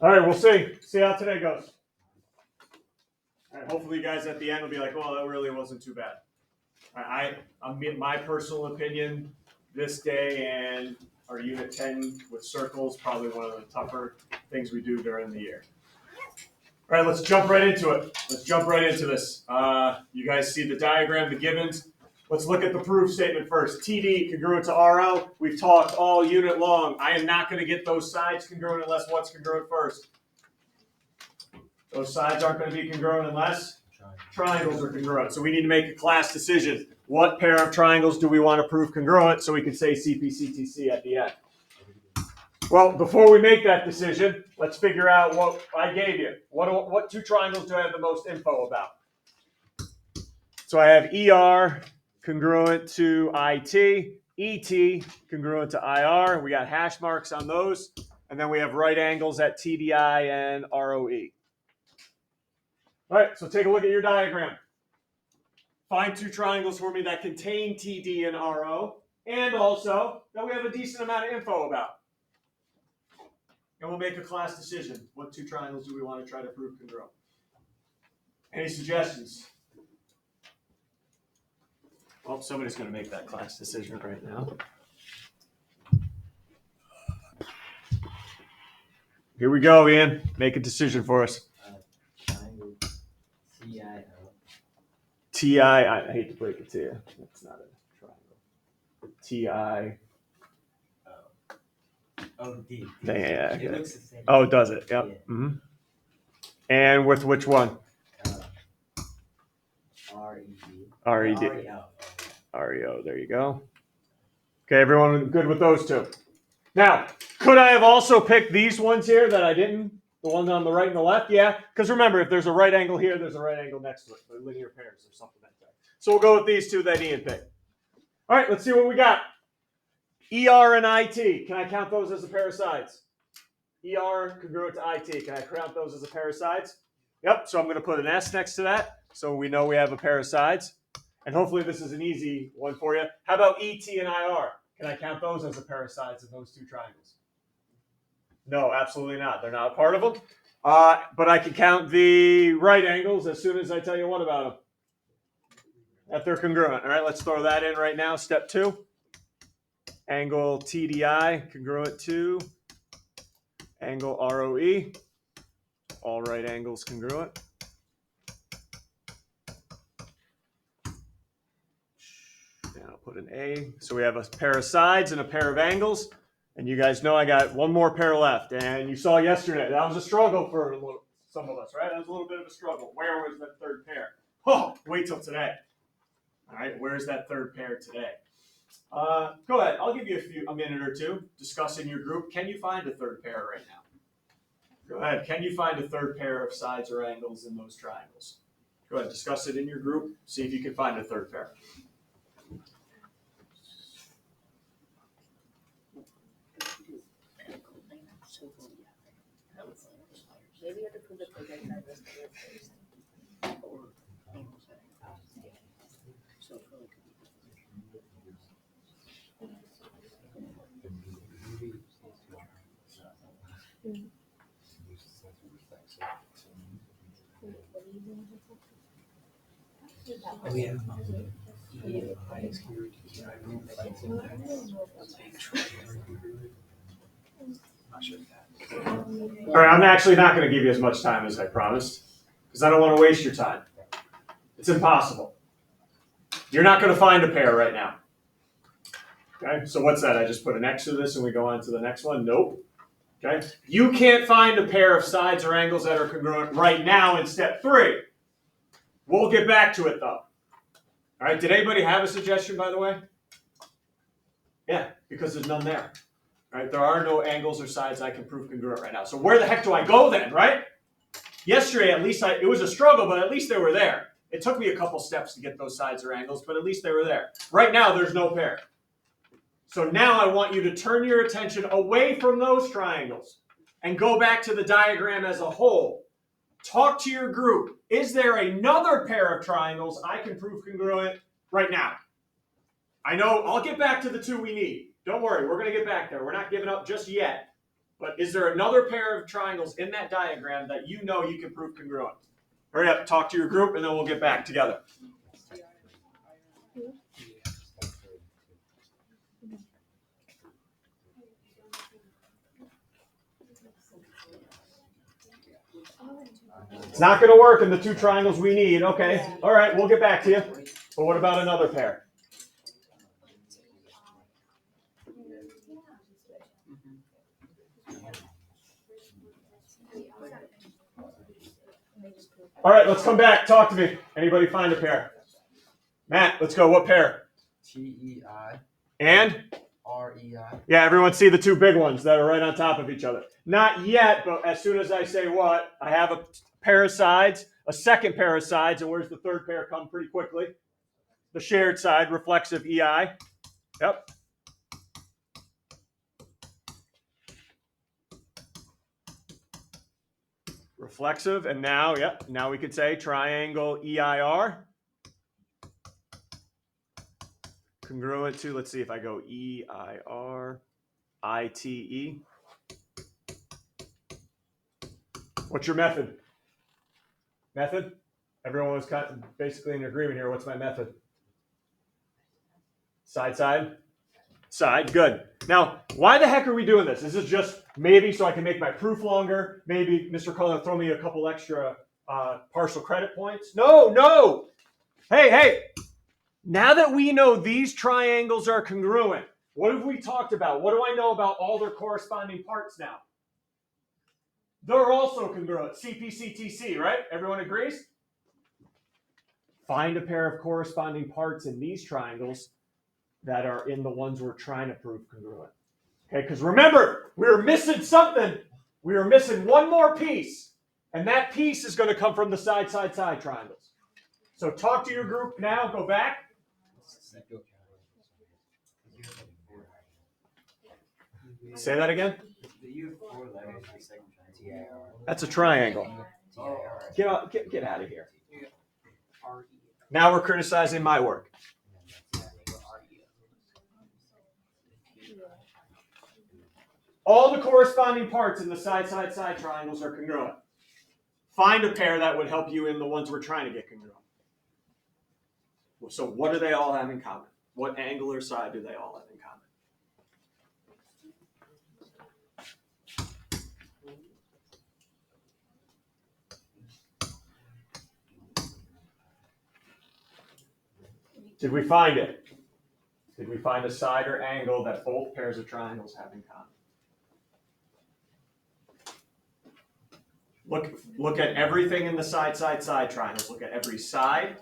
All right, we'll see. See how today goes. All right, hopefully you guys at the end will be like, well, that really wasn't too bad. My personal opinion, this day and our Unit 10 with circles, probably one of the tougher things we do during the year. All right, let's jump right into it. Let's jump right into this. You guys see the diagram, the givens. Let's look at the proof statement first. TD congruent to RO. We've talked all unit long. I am not going to get those sides congruent unless what's congruent first? Those sides aren't going to be congruent unless triangles are congruent. So we need to make a class decision. What pair of triangles do we want to prove congruent so we can say CPCTC at the end? Well, before we make that decision, let's figure out what I gave you. What two triangles do I have the most info about? So I have ER congruent to IT, ET congruent to IR. We got hash marks on those. And then we have right angles at TDI and ROE. All right, so take a look at your diagram. Find two triangles for me that contain TD and RO, and also that we have a decent amount of info about. And we'll make a class decision. What two triangles do we want to try to prove congruent? Any suggestions? Well, somebody's going to make that class decision right now. Here we go, Ian. Make a decision for us. Triangle TIO. TI, I hate to break it to you. It's not a triangle. TI. Oh, D. Yeah. It looks the same. Oh, does it? Yep. Yeah. Mm-hmm. And with which one? RED. RED. REO. There you go. Okay, everyone good with those two? Now, could I have also picked these ones here that I didn't? The ones on the right and the left? Yeah, because remember, if there's a right angle here, there's a right angle next to it. They're linear pairs or something like that. So we'll go with these two that Ian picked. All right, let's see what we got. ER and IT. Can I count those as a pair of sides? ER congruent to IT. Can I count those as a pair of sides? Yep, so I'm going to put an S next to that so we know we have a pair of sides. And hopefully this is an easy one for you. How about ET and IR? Can I count those as a pair of sides of those two triangles? No, absolutely not. They're not a part of them. But I can count the right angles as soon as I tell you what about them. That they're congruent. All right, let's throw that in right now. Step 2. Angle TDI congruent to angle ROE. All right angles congruent. And I'll put an A. So we have a pair of sides and a pair of angles. And you guys know I got one more pair left. And you saw yesterday, that was a struggle for some of us, right? That was a little bit of a struggle. Where was that third pair? Oh, wait till today. All right, where's that third pair today? Go ahead. I'll give you a minute or two. Discuss in your group. Can you find a third pair right now? Go ahead. Can you find a third pair of sides or angles in those triangles? Go ahead. Discuss it in your group. See if you can find a third pair. Maybe you have to prove that the right side is clear first. Or angles are so it really could We have All right, I'm actually not going to give you as much time as I promised because I don't want to waste your time. It's impossible. You're not going to find a pair right now. Okay, so what's that? I just put an X to this and we go on to the next one? Nope. Okay, you can't find a pair of sides or angles that are congruent right now in step 3. We'll get back to it though. All right, did anybody have a suggestion, by the way? Yeah, because there's none there. All right, there are no angles or sides I can prove congruent right now. So where the heck do I go then, right? Yesterday, at least it was a struggle, but at least they were there. It took me a couple steps to get those sides or angles, but at least they were there. Right now, there's no pair. So now I want you to turn your attention away from those triangles and go back to the diagram as a whole. Talk to your group. Is there another pair of triangles I can prove congruent right now? I know I'll get back to the 2 we need. Don't worry, we're going to get back there. We're not giving up just yet. But is there another pair of triangles in that diagram that you know you can prove congruent? Hurry up, talk to your group, and then we'll get back together. It's not going to work in the two triangles we need. Okay, all right, we'll get back to you. But what about another pair? All right, let's come back. Talk to me. Anybody find a pair? Matt, let's go. What pair? TEI. And? REI. Yeah, everyone see the two big ones that are right on top of each other. Not yet, but as soon as I say what, I have a pair of sides, a second pair of sides, and where's the third pair come pretty quickly? The shared side, reflexive EI. Yep. Reflexive, and now, yep, now we could say triangle EIR. Congruent to, let's see if I go EIR, ITE. What's your method? Method? Everyone was kind of basically in agreement here. What's my method? Side, side? Side, good. Now, why the heck are we doing this? Is this just maybe so I can make my proof longer? Maybe Mr. Cullen throw me a couple extra partial credit points? No, no. Hey. Now that we know these triangles are congruent, what have we talked about? What do I know about all their corresponding parts now? They're also congruent. CPCTC, right? Everyone agrees? Find a pair of corresponding parts in these triangles that are in the ones we're trying to prove congruent. Okay, because remember, we were missing something. We were missing one more piece, and that piece is going to come from the side triangles. So talk to your group now, go back. Say that again. That's a triangle. Get out of here. Now we're criticizing my work. All the corresponding parts in the side triangles are congruent. Find a pair that would help you in the ones we're trying to get congruent. So what do they all have in common? What angle or side do they all have in common? Did we find it? Did we find a side or angle that both pairs of triangles have in common? Look at everything in the side triangles. Look at every side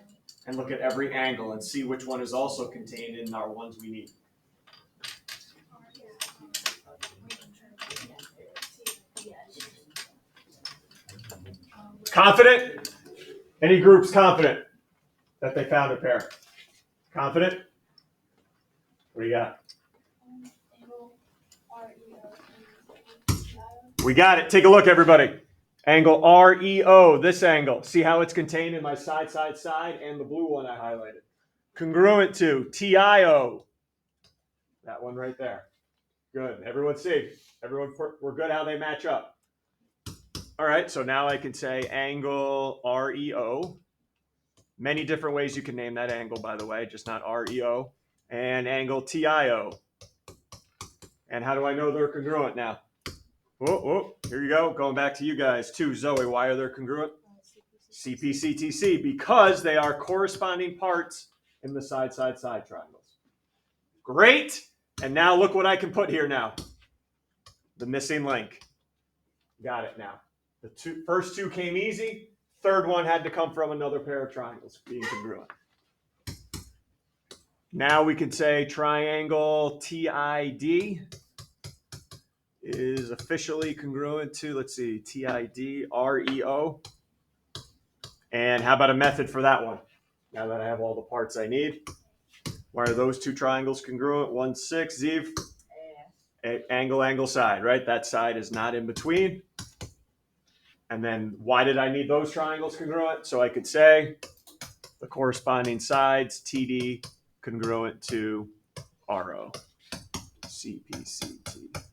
and look at every angle and see which one is also contained in our ones we need. Confident? Any groups confident that they found a pair? Confident? What do you got? We got it. Take a look, everybody. Angle REO, this angle. See how it's contained in my side, and the blue one I highlighted. Congruent to TIO. That one right there. Good. Everyone see? Everyone, we're good how they match up. All right, so now I can say angle REO. Many different ways you can name that angle, by the way, just not REO. And angle TIO. And how do I know they're congruent now? Oh, here you go. Going back to you guys too. Zoe, why are they congruent? CPCTC, because they are corresponding parts in the side triangles. Great. And now look what I can put here now. The missing link. Got it now. The first two came easy. Third one had to come from another pair of triangles being congruent. Now we can say triangle TID is officially congruent to, let's see, TID REO. And how about a method for that one? Now that I have all the parts I need. Why are those two triangles congruent? 1, 6, Ziv. Angle, side, right? That side is not in between. And then why did I need those triangles congruent? So I could say the corresponding sides, TD, congruent to RO. CPCTC.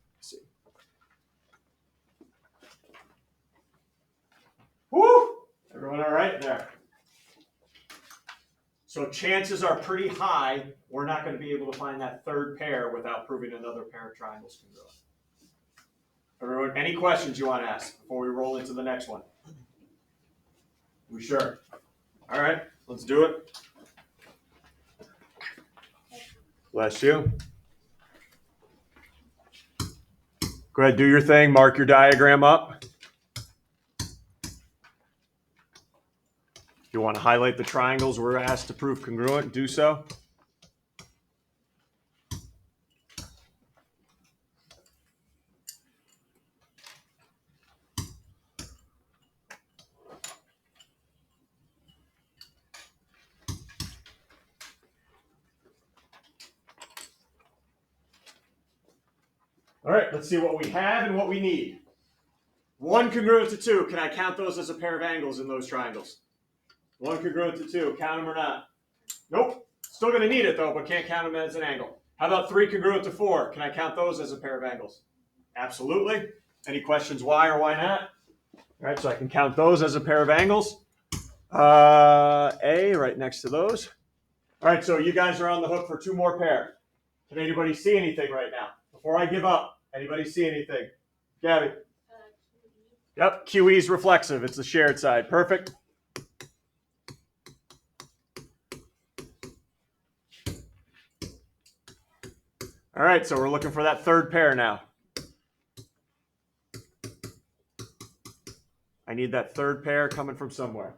So chances are pretty high we're not going to be able to find that third pair without proving another pair of triangles congruent. Everyone, any questions you want to ask before we roll into the next one? We sure? All right, let's do it. Bless you. Go ahead, do your thing. Mark your diagram up. If you want to highlight the triangles we're asked to prove congruent, do so. All right, let's see what we have and what we need. 1 congruent to 2. Can I count those as a pair of angles in those triangles? 1 congruent to 2. Count them or not? Nope. Still going to need it though, but can't count them as an angle. How about 3 congruent to 4? Can I count those as a pair of angles? Absolutely. Any questions why or why not? All right, so I can count those as a pair of angles. A right next to those. All right, so you guys are on the hook for 2 more pair. Can anybody see anything right now? Before I give up, anybody see anything? Gabby? Yep, QE is reflexive. It's the shared side. Perfect. All right, so we're looking for that third pair now. I need that third pair coming from somewhere.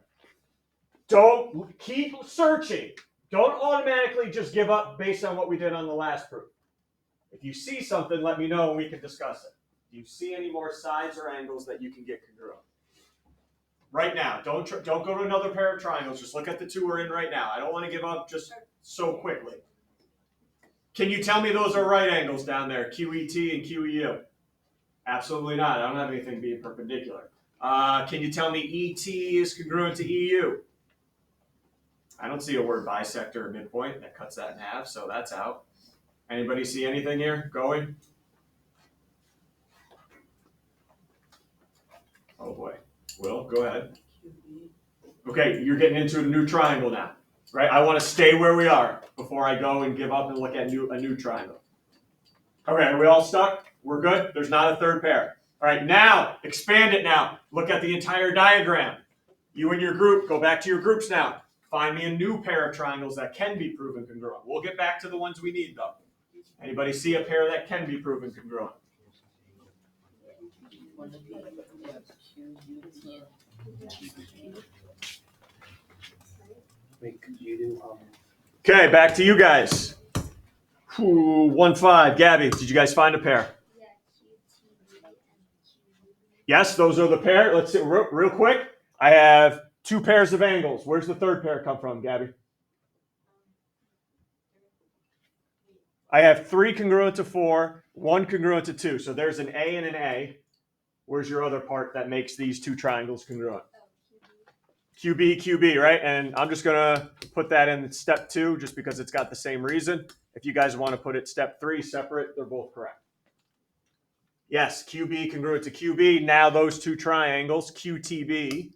Don't keep searching. Don't automatically just give up based on what we did on the last proof. If you see something, let me know and we can discuss it. Do you see any more sides or angles that you can get congruent? Right now, don't go to another pair of triangles. Just look at the 2 we're in right now. I don't want to give up just so quickly. Can you tell me those are right angles down there, QET and QEU? Absolutely not. I don't have anything being perpendicular. Can you tell me ET is congruent to EU? I don't see a word bisector or midpoint. That cuts that in half, so that's out. Anybody see anything here going? Oh boy. Will, go ahead. Okay, you're getting into a new triangle now, right? I want to stay where we are before I go and give up and look at a new triangle. Okay, are we all stuck? We're good? There's not a third pair. All right, now, expand it now. Look at the entire diagram. You and your group, go back to your groups now. Find me a new pair of triangles that can be proven congruent. We'll get back to the ones we need, though. Anybody see a pair that can be proven congruent? Wait, could you do Okay, back to you guys. 1-5. Gabby, did you guys find a pair? Yes, those are the pair. Let's see real quick. I have 2 pairs of angles. Where's the third pair come from, Gabby? I have 3 congruent to 4, 1 congruent to 2. So there's an A and an A. Where's your other part that makes these 2 triangles congruent? QB, QB, right? And I'm just going to put that in step 2 just because it's got the same reason. If you guys want to put it step 3 separate, they're both correct. Yes, QB congruent to QB. Now those 2 triangles, QTB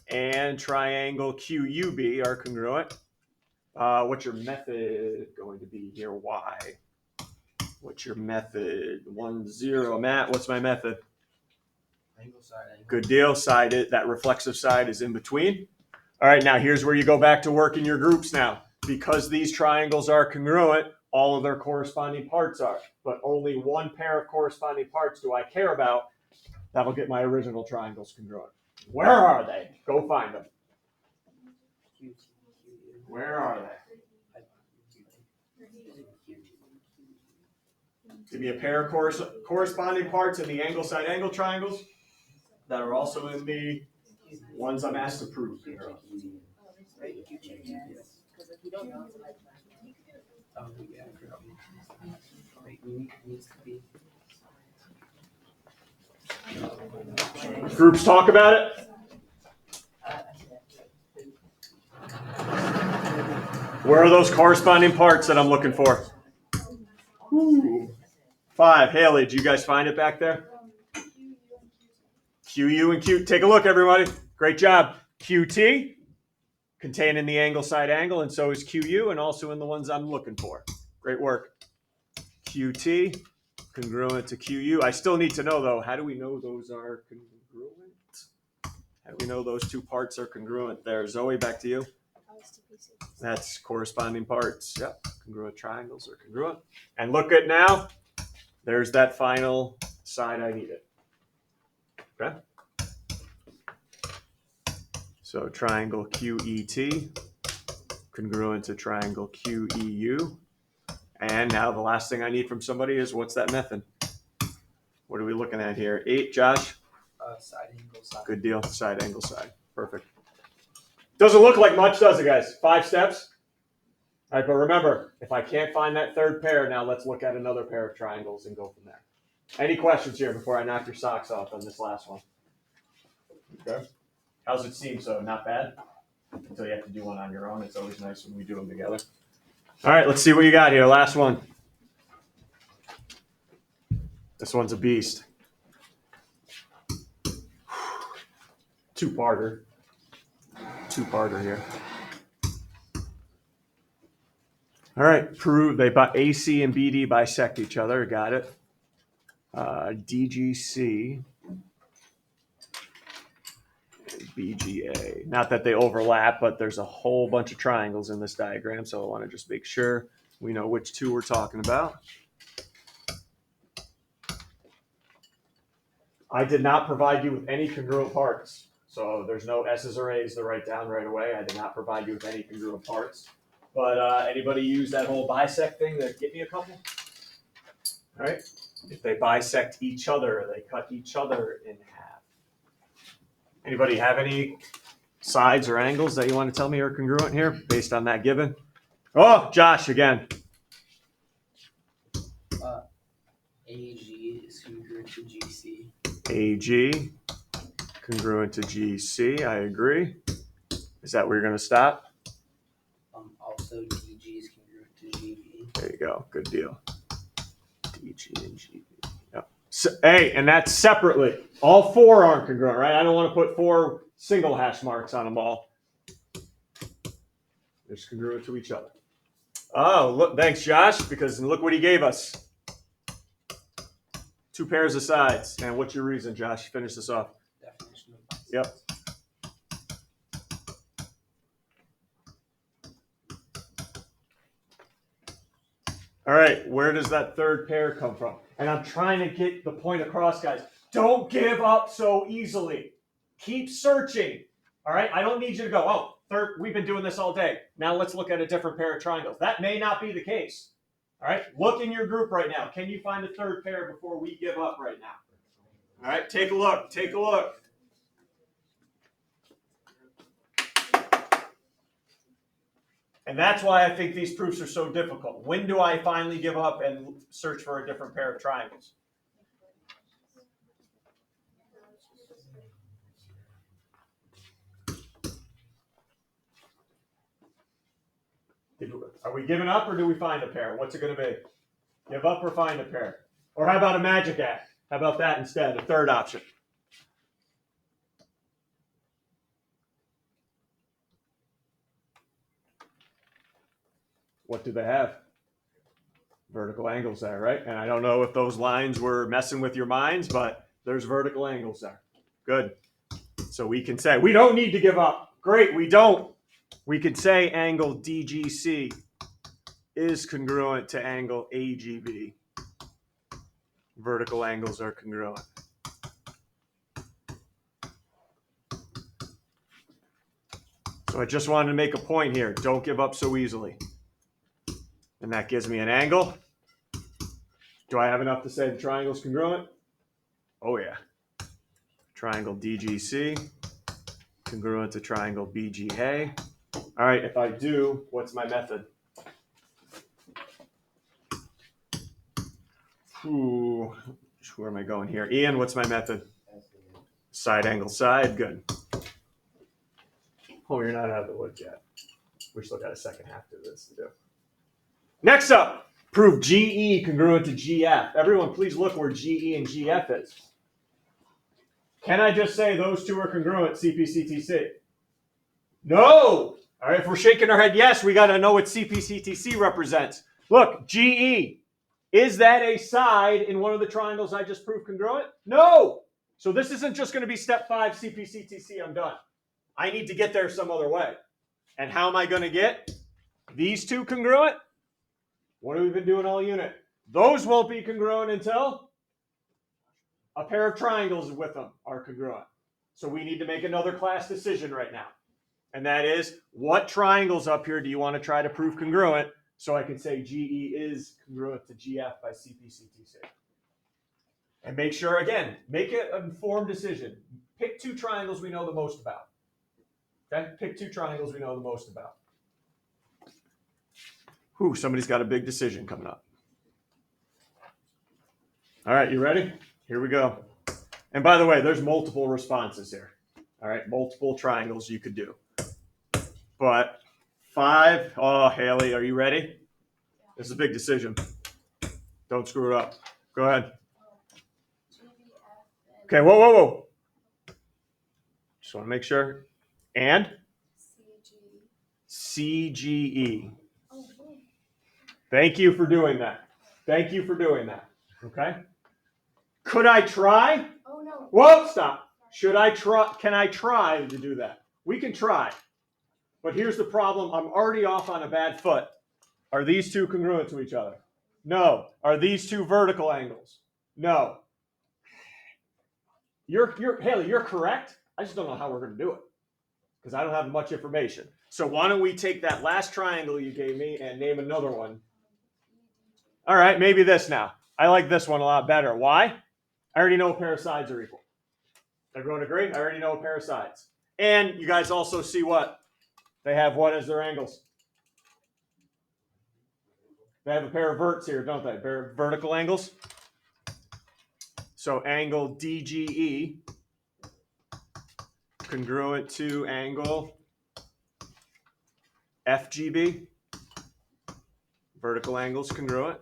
and triangle QUB, are congruent. What's your method going to be here? Why? What's your method? 1, 0. Matt, what's my method? angle side angle? Good deal. Side, that reflexive side is in between. All right, now here's where you go back to work in your groups now. Because these triangles are congruent, all of their corresponding parts are. But only 1 pair of corresponding parts do I care about. That'll get my original triangles congruent. Where are they? Go find them. Where are they? Give me a pair of corresponding parts in the angle side angle triangles that are also in the ones I'm asked to prove. Oh, yeah, I forgot. Wait, needs to be. Groups talk about it. Where are those corresponding parts that I'm looking for? Ooh. 5. Haley, do you guys find it back there? QU and Q. Take a look, everybody. Great job. QT containing the angle side angle, and so is QU, and also in the ones I'm looking for. Great work. QT, congruent to QU. I still need to know, though, how do we know those are congruent? How do we know those two parts are congruent there? Zoe, back to you. That's corresponding parts. Yep, congruent triangles are congruent. And look at now, there's that final side I needed. Okay. So triangle QET, congruent to triangle QEU. And now the last thing I need from somebody is, what's that method? What are we looking at here? 8, Josh? Side angle side. Good deal. Side angle side. Perfect. Doesn't look like much, does it, guys? 5 steps. All right, but remember, if I can't find that third pair, now let's look at another pair of triangles and go from there. Any questions here before I knock your socks off on this last one? Okay. How's it seem so? Not bad? Until you have to do one on your own. It's always nice when we do them together. All right, let's see what you got here. Last one. This one's a beast. Two-parter. Two-parter here. All right, prove AC and BD bisect each other. Got it. DGC and BGA. Not that they overlap, but there's a whole bunch of triangles in this diagram, so I want to just make sure we know which two we're talking about. I did not provide you with any congruent parts, so there's no S's or A's to write down right away. I did not provide you with any congruent parts. But anybody use that whole bisect thing to get me a couple? All right. If they bisect each other, they cut each other in half. Anybody have any sides or angles that you want to tell me are congruent here based on that given? Oh, Josh again. AG is congruent to GC. AG congruent to GC. I agree. Is that where you're going to stop? Also, DG is congruent to GB. There you go. Good deal. DG and GB. Yep. So, hey, and that's separately. All 4 aren't congruent, right? I don't want to put 4 single hash marks on them all. They're congruent to each other. Oh, look! Thanks, Josh, because look what he gave us. 2 pairs of sides. And what's your reason, Josh? Finish this off. Definition of bisect. Yep. All right, where does that third pair come from? And I'm trying to get the point across, guys. Don't give up so easily. Keep searching. All right, I don't need you to go, oh, third, we've been doing this all day. Now let's look at a different pair of triangles. That may not be the case. All right, look in your group right now. Can you find a third pair before we give up right now? All right, take a look. Take a look. And that's why I think these proofs are so difficult. When do I finally give up and search for a different pair of triangles? Are we giving up or do we find a pair? What's it going to be? Give up or find a pair? Or how about a magic act? How about that instead? A third option. What do they have? Vertical angles there, right? And I don't know if those lines were messing with your minds, but there's vertical angles there. Good. So we can say, we don't need to give up. Great, we don't. We could say angle DGC is congruent to angle AGB. Vertical angles are congruent. So I just wanted to make a point here. Don't give up so easily. And that gives me an angle. Do I have enough to say the triangle's congruent? Oh yeah. Triangle DGC, congruent to triangle BGA. All right, if I do, what's my method? Ooh, where am I going here? Ian, what's my method? Side angle side, good. Oh, you're not out of the woods yet. We still got a second half to this to do. Next up, prove GE congruent to GF. Everyone, please look where GE and GF is. Can I just say those two are congruent, CPCTC? No! All right, if we're shaking our head yes, we got to know what CPCTC represents. Look, GE. Is that a side in one of the triangles I just proved congruent? No. So this isn't just going to be step 5 CPCTC, I'm done. I need to get there some other way. And how am I going to get these two congruent? What have we been doing all unit? Those won't be congruent until a pair of triangles with them are congruent. So we need to make another class decision right now. And that is, what triangles up here do you want to try to prove congruent so I can say GE is congruent to GF by CPCTC? And make sure, again, make an informed decision. Pick 2 triangles we know the most about. Okay? Pick 2 triangles we know the most about. Whew, somebody's got a big decision coming up. All right, you ready? Here we go. And by the way, there's multiple responses here. All right, multiple triangles you could do. But 5, oh, Haley, are you ready? This is a big decision. Don't screw it up. Go ahead. Okay, whoa. Just want to make sure. And? CGE. Thank you for doing that. Okay? Could I try? Oh, no. Whoa, stop. Should I try? Can I try to do that? We can try. But here's the problem. I'm already off on a bad foot. Are these two congruent to each other? No. Are these 2 vertical angles? No. Haley, you're correct. I just don't know how we're going to do it because I don't have much information. So why don't we take that last triangle you gave me and name another one? All right, maybe this now. I like this one a lot better. Why? I already know a pair of sides are equal. Everyone agree? I already know a pair of sides. And you guys also see what? They have what as their angles? They have a pair of verts here, don't they? Pair of vertical angles. So angle DGE congruent to angle FGB. Vertical angles congruent.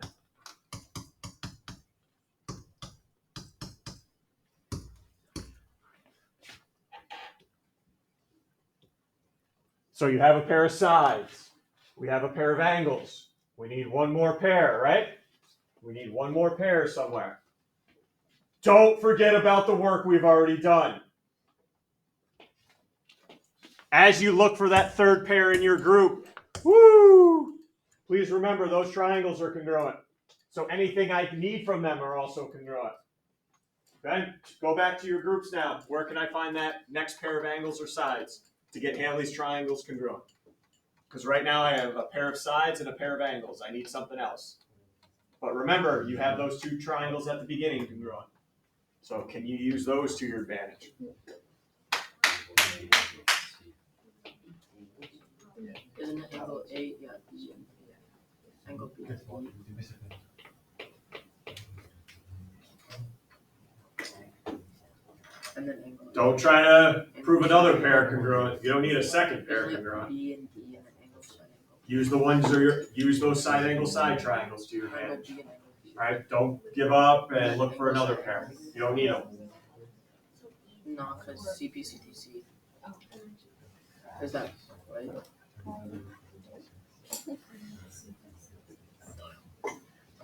So you have a pair of sides. We have a pair of angles. We need one more pair, right? We need one more pair somewhere. Don't forget about the work we've already done. As you look for that third pair in your group, woo! Please remember those triangles are congruent. So anything I need from them are also congruent. Then go back to your groups now. Where can I find that next pair of angles or sides to get Haley's triangles congruent? Because right now I have a pair of sides and a pair of angles. I need something else. But remember, you have those 2 triangles at the beginning congruent. So can you use those to your advantage? Isn't it angle A? Yeah, B. Angle B. And then angle. Don't try to prove another pair congruent. You don't need a second pair Isn't it congruent. B and D and then angle side angle. Use those side angle side triangles to your Angle advantage. B and angle B. All right, don't give up and look for another pair. You don't need them. No, because CPCTC. Is that right?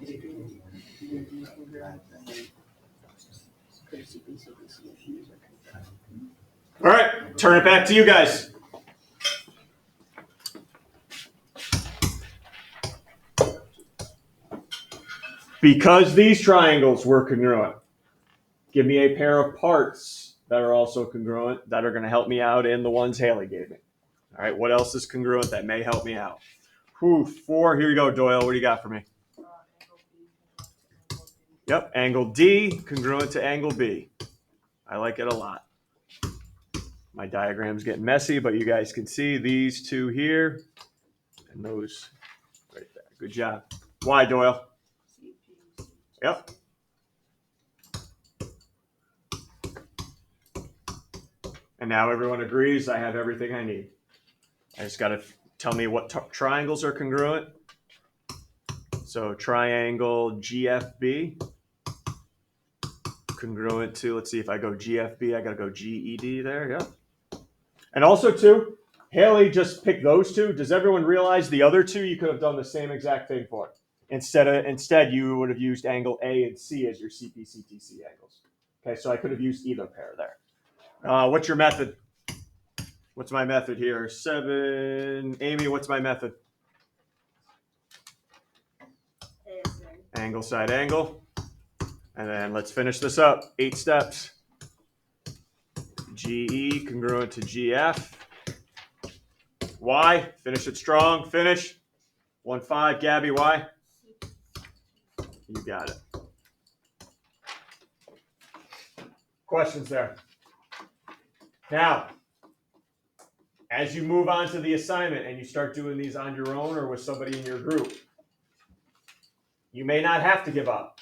Is it B and D congruent and then could CPCTC issues are congruent? All right, turn it back to you guys. Because these triangles were congruent, give me a pair of parts that are also congruent that are going to help me out in the ones Haley gave me. All right, what else is congruent that may help me out? 4. Here you go, Doyle. What do you got for me? Yep, angle D congruent to angle B. I like it a lot. My diagram's getting messy, but you guys can see these 2 here and those right there. Good job. Why, Doyle? Yep. And now everyone agrees I have everything I need. I just got to tell me what triangles are congruent. So triangle GFB congruent to, let's see if I go GFB, I got to go GED there. Yeah. And also too, Haley just picked those two. Does everyone realize the other two you could have done the same exact thing for? Instead, you would have used angle A and C as your CP-CTC angles. Okay, so I could have used either pair there. What's your method? What's my method here? 7. Amy, what's my method? Angle, side, angle. And then let's finish this up. 8 steps. GE congruent to GF. Y, finish it strong. Finish. 1-5, Gabby, Y. You got it. Questions there? Now, as you move on to the assignment and you start doing these on your own or with somebody in your group, you may not have to give up.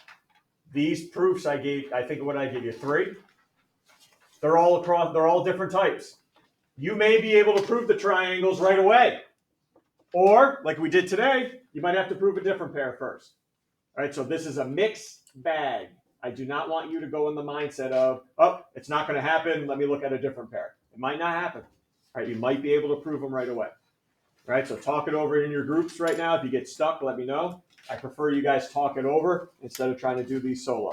These proofs I gave, I think what I gave you, 3. They're all different types. You may be able to prove the triangles right away. Or, like we did today, you might have to prove a different pair first. All right, so this is a mixed bag. I do not want you to go in the mindset of, oh, it's not going to happen. Let me look at a different pair. It might not happen. All right, you might be able to prove them right away. All right, so talk it over in your groups right now. If you get stuck, let me know. I prefer you guys talk it over instead of trying to do these solo.